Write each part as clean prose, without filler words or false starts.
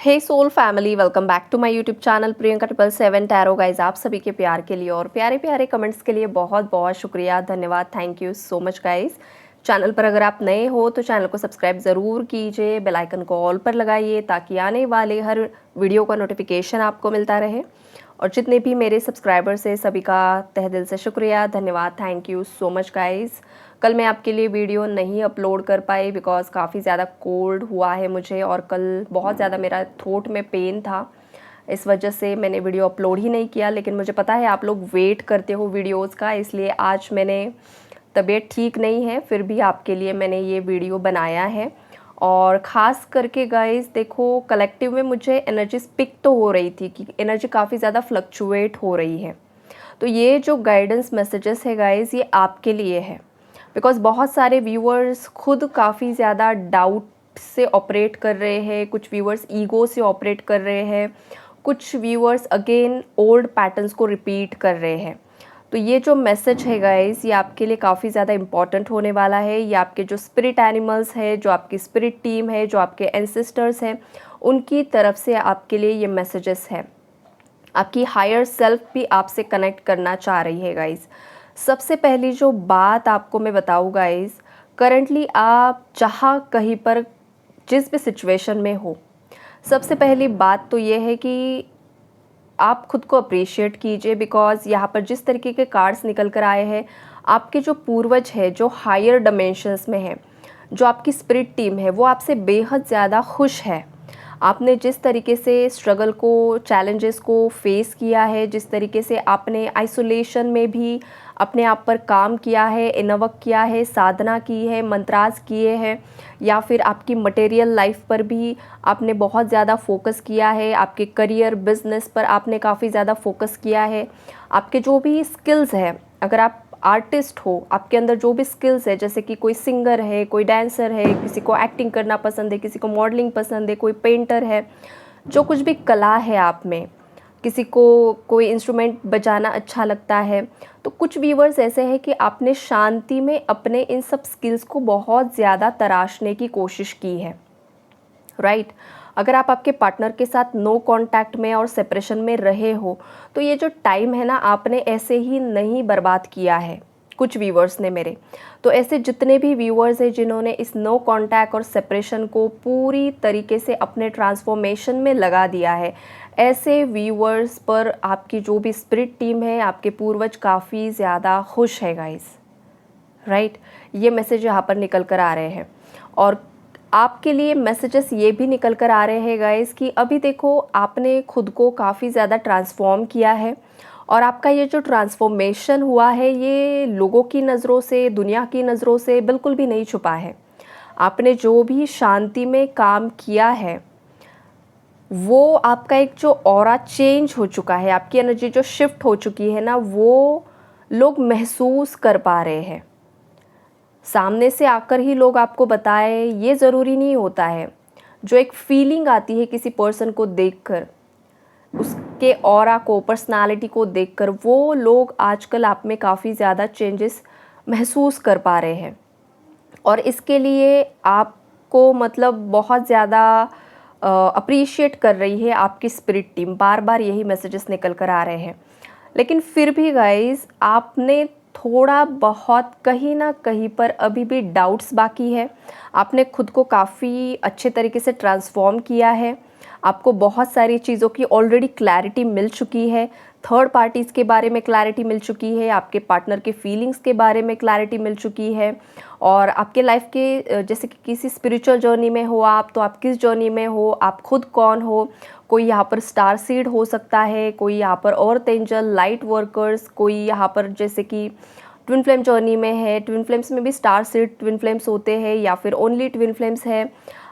Hey soul family, welcome back to my YouTube channel Priyanka 777 tarot guys. आप सभी के प्यार के लिए और प्यारे प्यारे कमेंट्स के लिए बहुत बहुत शुक्रिया, धन्यवाद, thank you so much guys. Channel पर अगर आप नए हो तो चैनल को सब्सक्राइब ज़रूर कीजिए, बेल आइकन को ऑल पर लगाइए ताकि आने वाले हर वीडियो का नोटिफिकेशन आपको मिलता रहे। और जितने भी मेरे सब्सक्राइबर्स हैं सभी का तहे दिल से शुक्रिया, धन्यवाद, thank you so much guys. कल मैं आपके लिए वीडियो नहीं अपलोड कर पाई बिकॉज़ काफ़ी ज़्यादा कोल्ड हुआ है मुझे और कल बहुत ज़्यादा मेरा थ्रोट में पेन था। इस वजह से मैंने वीडियो अपलोड ही नहीं किया, लेकिन मुझे पता है आप लोग वेट करते हो वीडियोज़ का, इसलिए आज मैंने तबीयत ठीक नहीं है फिर भी आपके लिए मैंने ये वीडियो बनाया है। और ख़ास करके गाइस देखो, कलेक्टिव में मुझे एनर्जी पिक तो हो रही थी कि एनर्जी काफ़ी ज़्यादा फ्लक्चुएट हो रही है। तो ये जो गाइडेंस मैसेजेस है गाइस, ये आपके लिए है बिकॉज़ बहुत सारे व्यूअर्स खुद काफ़ी ज़्यादा डाउट से ऑपरेट कर रहे हैं, कुछ व्यूअर्स ईगो से ऑपरेट कर रहे हैं, कुछ व्यूअर्स अगेन ओल्ड पैटर्न्स को रिपीट कर रहे हैं। तो ये जो मैसेज है गाइस, ये आपके लिए काफ़ी ज़्यादा इम्पॉर्टेंट होने वाला है। ये आपके जो स्पिरिट एनिमल्स है, जो आपकी स्पिरिट टीम है, जो आपके एंसेस्टर्स हैं, उनकी तरफ से आपके लिए ये मैसेजेस है। आपकी हायर सेल्फ भी आपसे कनेक्ट करना चाह रही है गाइस। सबसे पहली जो बात आपको मैं बताऊँ गाइस, करंटली आप जहाँ कहीं पर जिस भी सिचुएशन में हो, सबसे पहली बात तो ये है कि आप खुद को अप्रिशिएट कीजिए बिकॉज़ यहाँ पर जिस तरीके के कार्ड्स निकल कर आए हैं, आपके जो पूर्वज है, जो हायर डायमेंशंस में है, जो आपकी स्पिरिट टीम है, वो आपसे बेहद ज़्यादा खुश है। आपने जिस तरीके से स्ट्रगल को, चैलेंजेस को फेस किया है, जिस तरीके से आपने आइसोलेशन में भी अपने आप पर काम किया है, इनवर्क किया है, साधना की है, मंत्रास किए हैं, या फिर आपकी मटेरियल लाइफ पर भी आपने बहुत ज़्यादा फोकस किया है, आपके करियर, बिजनेस पर आपने काफ़ी ज़्यादा फोकस किया है। आपके जो भी स्किल्स हैं, अगर आप आर्टिस्ट हो, आपके अंदर जो भी स्किल्स है, जैसे कि कोई सिंगर है, कोई डांसर है, किसी को एक्टिंग करना पसंद है, किसी को मॉडलिंग पसंद है, कोई पेंटर है, जो कुछ भी कला है आप में, किसी को कोई इंस्ट्रूमेंट बजाना अच्छा लगता है, तो कुछ व्यूअर्स ऐसे हैं कि आपने शांति में अपने इन सब स्किल्स को बहुत ज़्यादा तराशने की कोशिश की है, राइट। अगर आप आपके पार्टनर के साथ नो कांटेक्ट में और सेपरेशन में रहे हो, तो ये जो टाइम है ना, आपने ऐसे ही नहीं बर्बाद किया है। कुछ व्यूअर्स ने मेरे, तो ऐसे जितने भी व्यूअर्स हैं जिन्होंने इस नो कांटेक्ट और सेपरेशन को पूरी तरीके से अपने ट्रांसफॉर्मेशन में लगा दिया है, ऐसे व्यूअर्स पर आपकी जो भी स्पिरिट टीम है, आपके पूर्वज काफ़ी ज़्यादा खुश है गाइस, राइट। ये मैसेज यहाँ पर निकल कर आ रहे हैं। और आपके लिए मैसेजेस ये भी निकल कर आ रहे हैं गाइस कि अभी देखो, आपने खुद को काफ़ी ज़्यादा ट्रांसफॉर्म किया है और आपका ये जो ट्रांसफॉर्मेशन हुआ है, ये लोगों की नज़रों से, दुनिया की नज़रों से बिल्कुल भी नहीं छुपा है। आपने जो भी शांति में काम किया है, वो आपका एक जो ऑरा चेंज हो चुका है, आपकी एनर्जी जो शिफ्ट हो चुकी है ना, वो लोग महसूस कर पा रहे हैं। सामने से आकर ही लोग आपको बताएं ये ज़रूरी नहीं होता है। जो एक फीलिंग आती है किसी पर्सन को देखकर, उसके ऑरा को, पर्सनालिटी को देखकर, वो लोग आजकल आप में काफ़ी ज़्यादा चेंजेस महसूस कर पा रहे हैं। और इसके लिए आपको मतलब बहुत ज़्यादा अप्रिशिएट कर रही है आपकी स्पिरिट टीम। बार बार यही मैसेजेस निकल कर आ रहे हैं। लेकिन फिर भी गाइस, आपने थोड़ा बहुत कहीं ना कहीं पर अभी भी डाउट्स बाकी है। आपने खुद को काफ़ी अच्छे तरीके से ट्रांसफॉर्म किया है, आपको बहुत सारी चीज़ों की ऑलरेडी क्लैरिटी मिल चुकी है, थर्ड पार्टीज़ के बारे में क्लैरिटी मिल चुकी है, आपके पार्टनर के फीलिंग्स के बारे में क्लैरिटी मिल चुकी है। और आपके लाइफ के जैसे कि किसी स्पिरिचुअल जर्नी में हो आप, तो आप किस जर्नी में हो, आप खुद कौन हो। कोई यहाँ पर स्टार सीड हो सकता है, कोई यहाँ पर अर्थ एंजल, लाइट वर्कर्स, कोई यहाँ पर जैसे कि ट्विन फ्लेम जर्नी में है। ट्विन फ्लेम्स में भी स्टार सीड ट्विन फ्लेम्स होते हैं या फिर ओनली ट्विन फ्लेम्स है।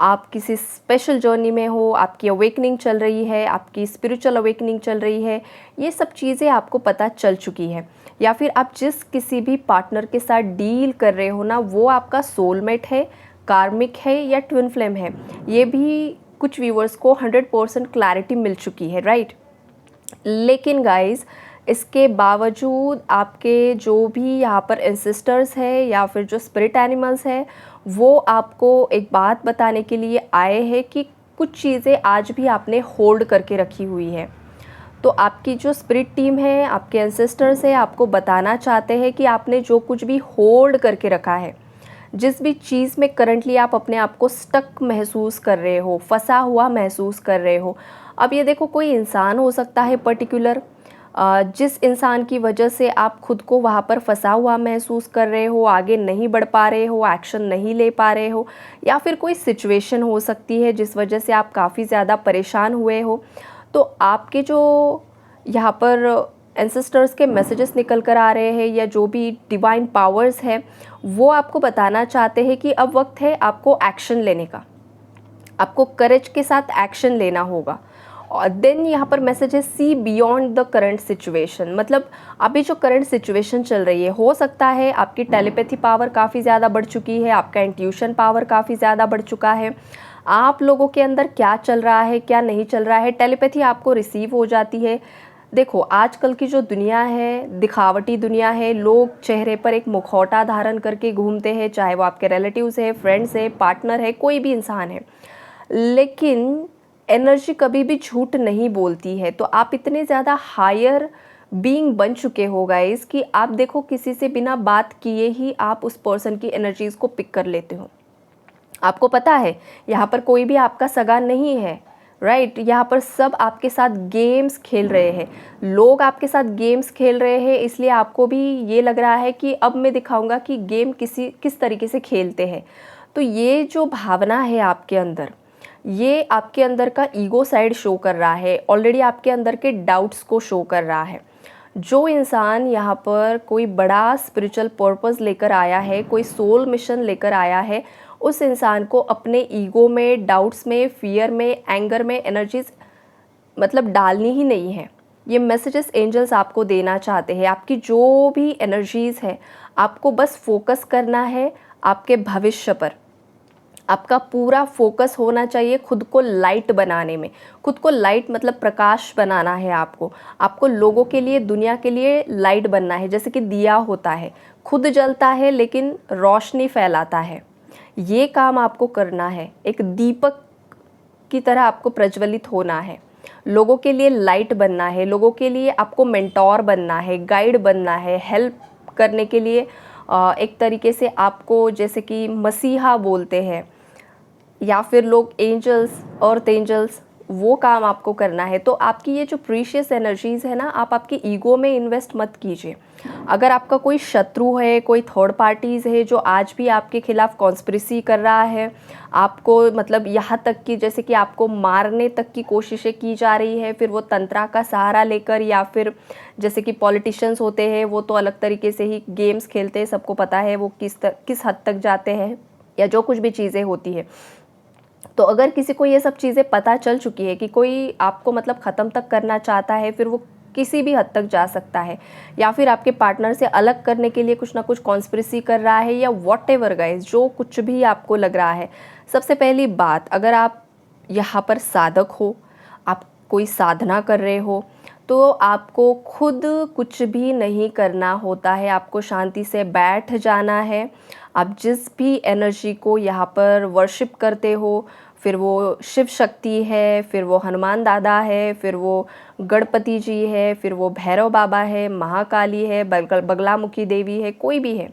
आप किसी स्पेशल जर्नी में हो, आपकी अवेकनिंग चल रही है, आपकी स्पिरिचुअल अवेकनिंग चल रही है, ये सब चीज़ें आपको पता चल चुकी है। या फिर आप जिस किसी भी पार्टनर के साथ डील कर रहे हो ना, वो आपका सोलमेट है, कार्मिक है या ट्विन फ्लेम है, ये भी कुछ व्यूअर्स को 100% क्लैरिटी मिल चुकी है, राइट। लेकिन गाइस, इसके बावजूद आपके जो भी यहाँ पर एंसेस्टर्स है या फिर जो स्पिरिट एनिमल्स है, वो आपको एक बात बताने के लिए आए हैं कि कुछ चीज़ें आज भी आपने होल्ड करके रखी हुई है। तो आपकी जो स्पिरिट टीम है, आपके एंसेस्टर्स है, आपको बताना चाहते हैं कि आपने जो कुछ भी होल्ड करके रखा है, जिस भी चीज़ में करंटली आप अपने आप को स्टक महसूस कर रहे हो, फंसा हुआ महसूस कर रहे हो। अब ये देखो, कोई इंसान हो सकता है पर्टिकुलर, जिस इंसान की वजह से आप खुद को वहाँ पर फंसा हुआ महसूस कर रहे हो, आगे नहीं बढ़ पा रहे हो, एक्शन नहीं ले पा रहे हो, या फिर कोई सिचुएशन हो सकती है जिस वजह से आप काफ़ी ज़्यादा परेशान हुए हो। तो आपके जो यहाँ पर एंसेस्टर्स के मैसेजेस निकल कर आ रहे हैं, या जो भी डिवाइन पावर्स है, वो आपको बताना चाहते हैं कि अब वक्त है आपको एक्शन लेने का, आपको करेज के साथ एक्शन लेना होगा। और देन यहाँ पर मैसेज है see beyond the current situation, मतलब अभी जो करंट सिचुएशन चल रही है, हो सकता है आपकी टेलीपैथी पावर काफ़ी ज़्यादा बढ़ चुकी है, आपका इंट्यूशन पावर काफ़ी ज़्यादा बढ़ चुका है। आप लोगों के अंदर क्या चल रहा है, क्या नहीं चल रहा है, टेलीपैथी आपको रिसीव हो जाती है। देखो, आजकल की जो दुनिया है, दिखावटी दुनिया है, लोग चेहरे पर एक मुखौटा धारण करके घूमते हैं, चाहे वो आपके रिलेटिव्स है, फ्रेंड्स है, पार्टनर है, कोई भी इंसान है, लेकिन एनर्जी कभी भी झूठ नहीं बोलती है। तो आप इतने ज़्यादा हायर बीइंग बन चुके हो गाइस कि आप देखो, किसी से बिना बात किए ही आप उस पर्सन की एनर्जीज़ को पिक कर लेते हो। आपको पता है यहाँ पर कोई भी आपका सगा नहीं है, राइट? यहाँ पर सब आपके साथ गेम्स खेल रहे हैं, लोग आपके साथ गेम्स खेल रहे हैं, इसलिए आपको भी ये लग रहा है कि अब मैं दिखाऊंगा कि गेम किस तरीके से खेलते हैं। तो ये जो भावना है आपके अंदर, ये आपके अंदर का ईगो साइड शो कर रहा है, ऑलरेडी आपके अंदर के डाउट्स को शो कर रहा है। जो इंसान यहाँ पर कोई बड़ा स्पिरिचुअल पर्पस लेकर आया है, कोई सोल मिशन लेकर आया है, उस इंसान को अपने ईगो में, डाउट्स में, फियर में, एंगर में एनर्जीज मतलब डालनी ही नहीं है। ये मैसेजेस एंजल्स आपको देना चाहते हैं। आपकी जो भी एनर्जीज़ है, आपको बस फोकस करना है आपके भविष्य पर। आपका पूरा फोकस होना चाहिए खुद को लाइट बनाने में। खुद को लाइट मतलब प्रकाश बनाना है आपको लोगों के लिए, दुनिया के लिए लाइट बनना है। जैसे कि दिया होता है, खुद जलता है लेकिन रोशनी फैलाता है। ये काम आपको करना है, एक दीपक की तरह आपको प्रज्वलित होना है, लोगों के लिए लाइट बनना है, लोगों के लिए आपको मेंटोर बनना है, गाइड बनना है, हेल्प करने के लिए एक तरीके से आपको, जैसे कि मसीहा बोलते हैं या फिर लोग एंजल्स और तेंजल्स, वो काम आपको करना है। तो आपकी ये जो प्रीशियस एनर्जीज़ है ना, आप आपकी ईगो में इन्वेस्ट मत कीजिए। अगर आपका कोई शत्रु है, कोई थर्ड पार्टीज़ है जो आज भी आपके खिलाफ कॉन्स्पिरेसी कर रहा है, आपको मतलब यहाँ तक कि जैसे कि आपको मारने तक की कोशिशें की जा रही है, फिर वो तंत्रा का सहारा लेकर, या फिर जैसे कि पॉलिटिशियंस होते हैं, वो तो अलग तरीके से ही गेम्स खेलते हैं, सबको पता है वो किस हद तक जाते हैं, या जो कुछ भी चीज़ें होती है। तो अगर किसी को ये सब चीज़ें पता चल चुकी है कि कोई आपको मतलब ख़त्म तक करना चाहता है, फिर वो किसी भी हद तक जा सकता है, या फिर आपके पार्टनर से अलग करने के लिए कुछ ना कुछ कॉन्स्पिरेसी कर रहा है, या व्हाटएवर गाइस, जो कुछ भी आपको लग रहा है। सबसे पहली बात, अगर आप यहाँ पर साधक हो, आप कोई साधना कर रहे हो, तो आपको खुद कुछ भी नहीं करना होता है, आपको शांति से बैठ जाना है। आप जिस भी एनर्जी को यहाँ पर वर्शिप करते हो, फिर वो शिव शक्ति है, फिर वो हनुमान दादा है, फिर वो गणपति जी है, फिर वो भैरव बाबा है, महाकाली है, बगलामुखी देवी है, कोई भी है,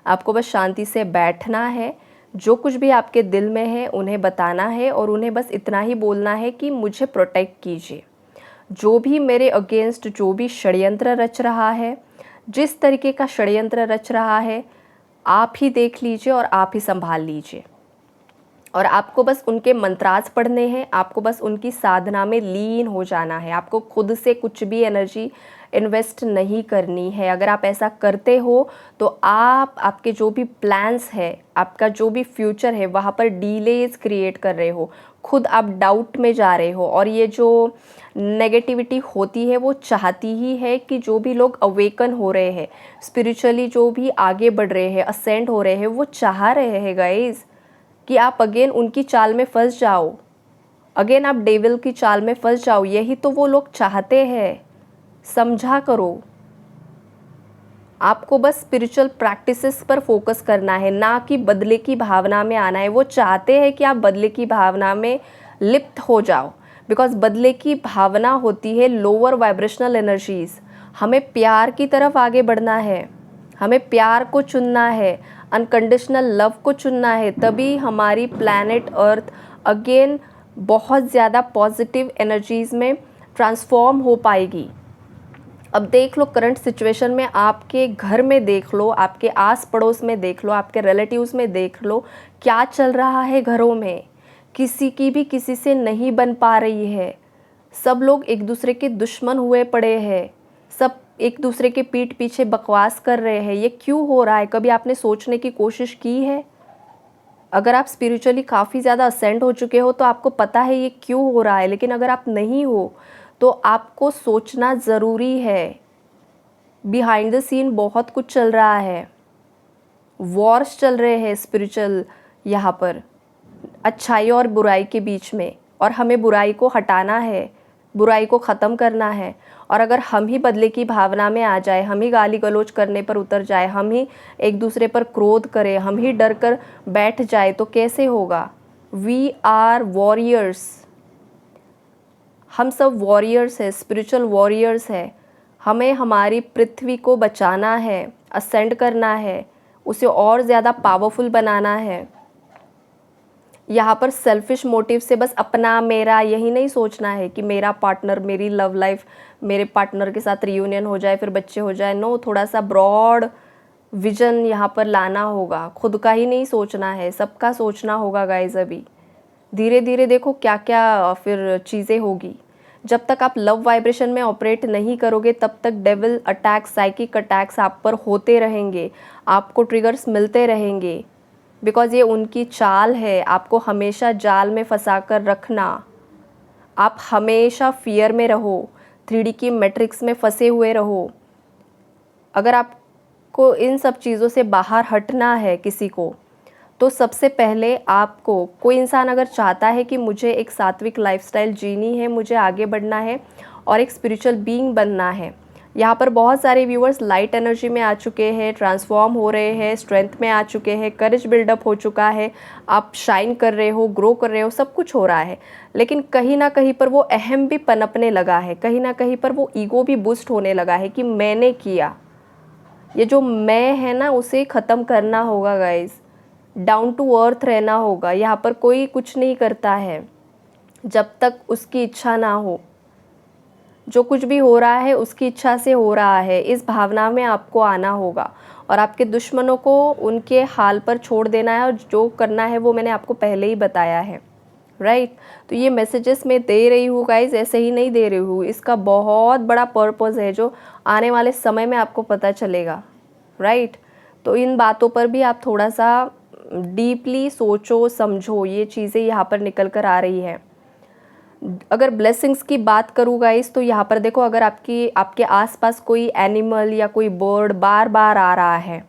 आपको बस शांति से बैठना है। जो कुछ भी आपके दिल में है उन्हें बताना है, और उन्हें बस इतना ही बोलना है कि मुझे प्रोटेक्ट कीजिए। जो भी मेरे अगेंस्ट जो भी षड्यंत्र रच रहा है, जिस तरीके का षड्यंत्र रच रहा है, आप ही देख लीजिए और आप ही संभाल लीजिए। और आपको बस उनके मंत्रास पढ़ने हैं, आपको बस उनकी साधना में लीन हो जाना है। आपको खुद से कुछ भी एनर्जी इन्वेस्ट नहीं करनी है। अगर आप ऐसा करते हो तो आपके जो भी प्लान्स है, आपका जो भी फ्यूचर है, वहाँ पर डिलेज क्रिएट कर रहे हो, खुद आप डाउट में जा रहे हो। और ये जो नेगेटिविटी होती है वो चाहती ही है कि जो भी लोग अवेकन हो रहे हैं, स्पिरिचुअली जो भी आगे बढ़ रहे हैं, असेंड हो रहे हैं, वो चाह रहे हैं गाइज कि आप अगेन उनकी चाल में फंस जाओ, अगेन आप डेविल की चाल में फंस जाओ। यही तो वो लोग चाहते हैं, समझा करो। आपको बस स्पिरिचुअल प्रैक्टिसेस पर फोकस करना है, ना कि बदले की भावना में आना है। वो चाहते हैं कि आप बदले की भावना में लिप्त हो जाओ, बिकॉज बदले की भावना होती है लोअर वाइब्रेशनल एनर्जीज। हमें प्यार की तरफ आगे बढ़ना है, हमें प्यार को चुनना है, अनकंडीशनल लव को चुनना है, तभी हमारी प्लैनेट अर्थ अगेन बहुत ज़्यादा पॉजिटिव एनर्जीज़ में ट्रांसफॉर्म हो पाएगी। अब देख लो करंट सिचुएशन में, आपके घर में देख लो, आपके आस पड़ोस में देख लो, आपके रिलेटिव्स में देख लो, क्या चल रहा है घरों में। किसी की भी किसी से नहीं बन पा रही है, सब लोग एक दूसरे के दुश्मन हुए पड़े हैं, सब एक दूसरे के पीठ पीछे बकवास कर रहे हैं। ये क्यों हो रहा है? कभी आपने सोचने की कोशिश की है? अगर आप स्पिरिचुअली काफ़ी ज़्यादा असेंड हो चुके हो तो आपको पता है ये क्यों हो रहा है, लेकिन अगर आप नहीं हो तो आपको सोचना ज़रूरी है। बिहाइंड द सीन बहुत कुछ चल रहा है, वॉर्स चल रहे हैं स्पिरिचुअल यहाँ पर, अच्छाई और बुराई के बीच में, और हमें बुराई को हटाना है, बुराई को ख़त्म करना है। और अगर हम ही बदले की भावना में आ जाए, हम ही गाली गलौज करने पर उतर जाए, हम ही एक दूसरे पर क्रोध करें, हम ही डर कर बैठ जाए तो कैसे होगा? वी आर वॉरियर्स, हम सब वॉरियर्स हैं, स्पिरिचुअल वॉरियर्स हैं। हमें हमारी पृथ्वी को बचाना है, असेंड करना है, उसे और ज़्यादा पावरफुल बनाना है। यहाँ पर सेल्फिश मोटिव से बस अपना मेरा यही नहीं सोचना है कि मेरा पार्टनर, मेरी लव लाइफ, मेरे पार्टनर के साथ रियूनियन हो जाए, फिर बच्चे हो जाए। नो, थोड़ा सा ब्रॉड विजन यहाँ पर लाना होगा। खुद का ही नहीं सोचना है, सबका सोचना होगा गाइज। अभी धीरे धीरे देखो क्या क्या फिर चीज़ें होगी। जब तक आप लव वाइब्रेशन में ऑपरेट नहीं करोगे तब तक डेविल अटैक्स, साइकिक अटैक्स आप पर होते रहेंगे, आपको ट्रिगर्स मिलते रहेंगे, बिकॉज़ ये उनकी चाल है, आपको हमेशा जाल में फंसा कर रखना। आप हमेशा फियर में रहो, 3D की मैट्रिक्स में फंसे हुए रहो। अगर आपको इन सब चीज़ों से बाहर हटना है किसी को, तो सबसे पहले आपको, कोई इंसान अगर चाहता है कि मुझे एक सात्विक लाइफस्टाइल जीनी है, मुझे आगे बढ़ना है और एक स्पिरिचुअल बीइंग बनना है। यहाँ पर बहुत सारे व्यूअर्स लाइट एनर्जी में आ चुके हैं, ट्रांसफॉर्म हो रहे हैं, स्ट्रेंथ में आ चुके हैं, करेज बिल्डअप हो चुका है, आप शाइन कर रहे हो, ग्रो कर रहे हो, सब कुछ हो रहा है। लेकिन कहीं ना कहीं पर वो अहम भी पनपने लगा है, कहीं ना कहीं पर वो ईगो भी बूस्ट होने लगा है कि मैंने किया। ये जो मैं है ना, उसे ख़त्म करना होगा गाइज। डाउन टू अर्थ रहना होगा। यहाँ पर कोई कुछ नहीं करता है जब तक उसकी इच्छा ना हो। जो कुछ भी हो रहा है उसकी इच्छा से हो रहा है, इस भावना में आपको आना होगा और आपके दुश्मनों को उनके हाल पर छोड़ देना है, और जो करना है वो मैंने आपको पहले ही बताया है, राइट। तो ये मैसेजेस मैं दे रही हूँ गाइज, ऐसे ही नहीं दे रही हूँ, इसका बहुत बड़ा पर्पज़ है जो आने वाले समय में आपको पता चलेगा, राइट। तो इन बातों पर भी आप थोड़ा सा डीपली सोचो, समझो, ये चीज़ें यहाँ पर निकल कर आ रही है। अगर ब्लेसिंग्स की बात करूँ गाइस, तो यहाँ पर देखो, अगर आपके आसपास कोई एनिमल या कोई बर्ड बार बार आ रहा है,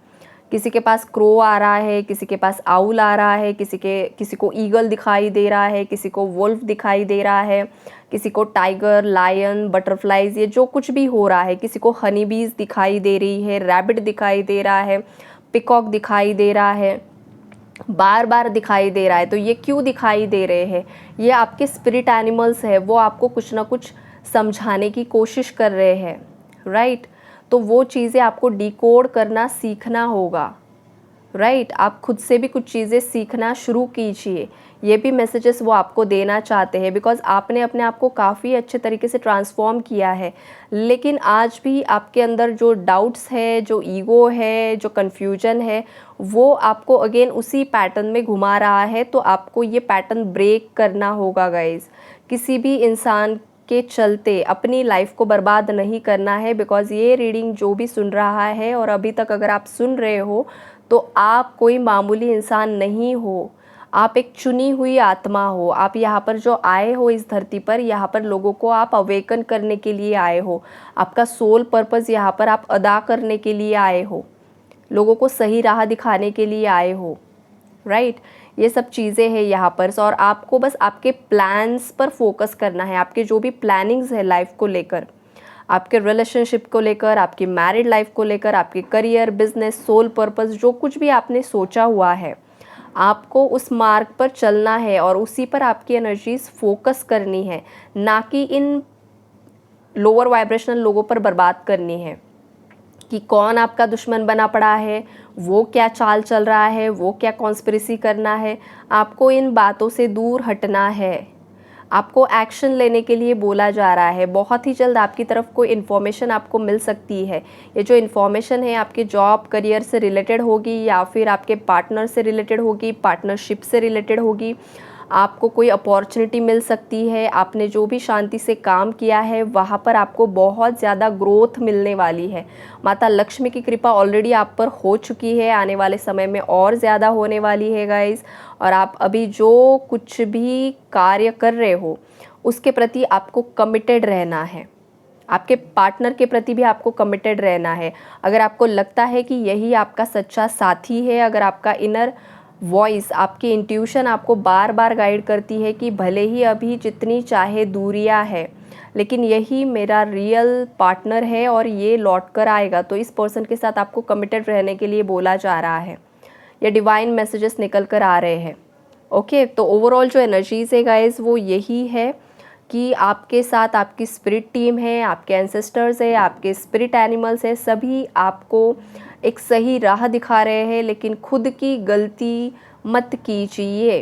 किसी के पास क्रो आ रहा है, किसी के पास आउल आ रहा है, किसी को ईगल दिखाई दे रहा है, किसी को वुल्फ दिखाई दे रहा है, किसी को टाइगर, लायन, बटरफ्लाइज, ये जो कुछ भी हो रहा है, किसी को हनी बीज दिखाई दे रही है, रैबिट दिखाई दे रहा है, पिकॉक दिखाई दे रहा है, बार बार दिखाई दे रहा है, तो ये क्यों दिखाई दे रहे हैं? ये आपके स्पिरिट एनिमल्स है, वो आपको कुछ ना कुछ समझाने की कोशिश कर रहे हैं, राइट। तो वो चीज़ें आपको डिकोड करना सीखना होगा, राइट। आप खुद से भी कुछ चीज़ें सीखना शुरू कीजिए। ये भी मैसेजेस वो आपको देना चाहते हैं, बिकॉज़ आपने अपने आप को काफ़ी अच्छे तरीके से ट्रांसफॉर्म किया है, लेकिन आज भी आपके अंदर जो डाउट्स है, जो ईगो है, जो कन्फ्यूजन है, वो आपको अगेन उसी पैटर्न में घुमा रहा है। तो आपको ये पैटर्न ब्रेक करना होगा गाइज़। किसी भी इंसान के चलते अपनी लाइफ को बर्बाद नहीं करना है, बिकॉज़ ये रीडिंग जो भी सुन रहा है और अभी तक अगर आप सुन रहे हो, तो आप कोई मामूली इंसान नहीं हो, आप एक चुनी हुई आत्मा हो। आप यहाँ पर जो आए हो इस धरती पर, यहाँ पर लोगों को आप अवेकन करने के लिए आए हो। आपका सोल पर्पस यहाँ पर आप अदा करने के लिए आए हो, लोगों को सही राह दिखाने के लिए आए हो, राइट। ये सब चीज़ें हैं यहाँ पर। और आपको बस आपके प्लान्स पर फोकस करना है, आपके जो भी प्लानिंग्स है लाइफ को लेकर, आपके रिलेशनशिप को लेकर, आपकी मैरिड लाइफ को लेकर, आपके करियर, बिजनेस, सोल पर्पस, जो कुछ भी आपने सोचा हुआ है, आपको उस मार्ग पर चलना है और उसी पर आपकी एनर्जीज फोकस करनी है, ना कि इन लोअर वाइब्रेशनल लोगों पर बर्बाद करनी है कि कौन आपका दुश्मन बना पड़ा है, वो क्या चाल चल रहा है, वो क्या कॉन्स्पिरेसी करना है। आपको इन बातों से दूर हटना है, आपको एक्शन लेने के लिए बोला जा रहा है। बहुत ही जल्द आपकी तरफ कोई इन्फॉर्मेशन आपको मिल सकती है। ये जो इन्फॉर्मेशन है आपके जॉब करियर से रिलेटेड होगी या फिर आपके पार्टनर से रिलेटेड होगी, पार्टनरशिप से रिलेटेड होगी। आपको कोई अपॉर्चुनिटी मिल सकती है, आपने जो भी शांति से काम किया है वहाँ पर आपको बहुत ज़्यादा ग्रोथ मिलने वाली है। माता लक्ष्मी की कृपा ऑलरेडी आप पर हो चुकी है, आने वाले समय में और ज़्यादा होने वाली है गाइस। और आप अभी जो कुछ भी कार्य कर रहे हो उसके प्रति आपको कमिटेड रहना है, आपके पार्टनर के प्रति भी आपको कमिटेड रहना है। अगर आपको लगता है कि यही आपका सच्चा साथी है, अगर आपका इनर वॉइस, आपकी इंट्यूशन आपको बार बार गाइड करती है कि भले ही अभी जितनी चाहे दूरियां है लेकिन यही मेरा रियल पार्टनर है और ये लौट कर आएगा, तो इस पर्सन के साथ आपको कमिटेड रहने के लिए बोला जा रहा है। ये डिवाइन मैसेजेस निकल कर आ रहे हैं। ओके, तो ओवरऑल जो एनर्जीज है गाइस वो यही है कि आपके साथ आपकी स्पिरिट टीम है, आपके एंसेस्टर्स है, आपके स्पिरिट एनिमल्स है, सभी आपको एक सही राह दिखा रहे हैं। लेकिन खुद की गलती मत कीजिए,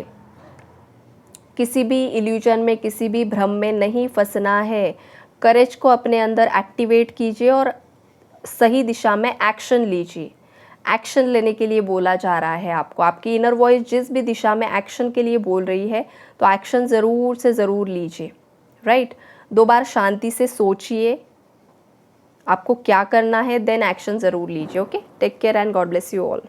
किसी भी इल्यूजन में, किसी भी भ्रम में नहीं फंसना है। करेज को अपने अंदर एक्टिवेट कीजिए और सही दिशा में एक्शन लीजिए। एक्शन लेने के लिए बोला जा रहा है आपको, आपकी इनर वॉइस जिस भी दिशा में एक्शन के लिए बोल रही है तो एक्शन ज़रूर से ज़रूर लीजिए। राइट, 2 बार शांति से सोचिए आपको क्या करना है, देन एक्शन ज़रूर लीजिए। Okay, take care and God bless you all.